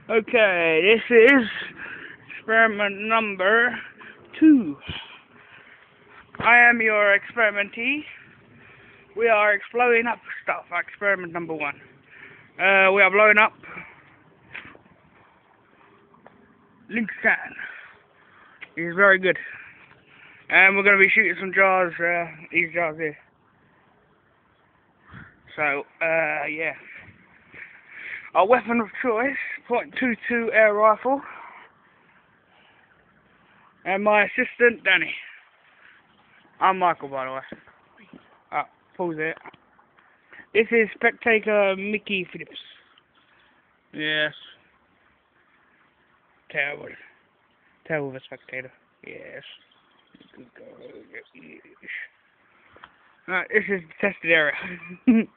Okay, this is experiment number 2. I am your experimentee. We are blowing up stuff. Experiment number 1. We are blowing up Link can. He's very good. And we're going to be shooting some jars, these jars here. So, yeah. Our weapon of choice, .22 air rifle. And my assistant, Danny. I'm Michael, by the way. Pause it. This is Spectator Mickey Phillips. Yes. Terrible of a spectator. Yes. Good girl. Yes. Right, this is the tested area. It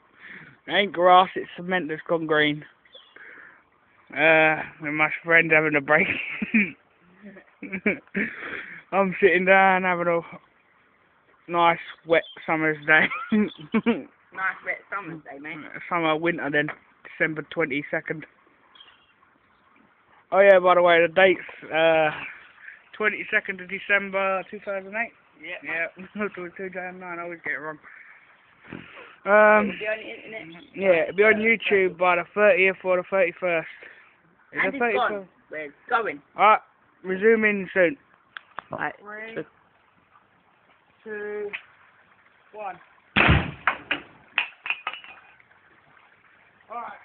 ain't grass, it's cement that's gone green. And my friend's having a break. I'm sitting down having a nice wet summer's day. Nice wet summer's day, mate. Summer, winter then, December 22nd. Oh yeah, by the way, the date's 22nd of December 2008. Yeah. 2009, I always get it wrong. It'll be on the internet. Yeah, it'll be on YouTube by the 30th or the 31st. And it's gone. We're going. Alright, resuming soon. Right. 3, 2, 1. Alright.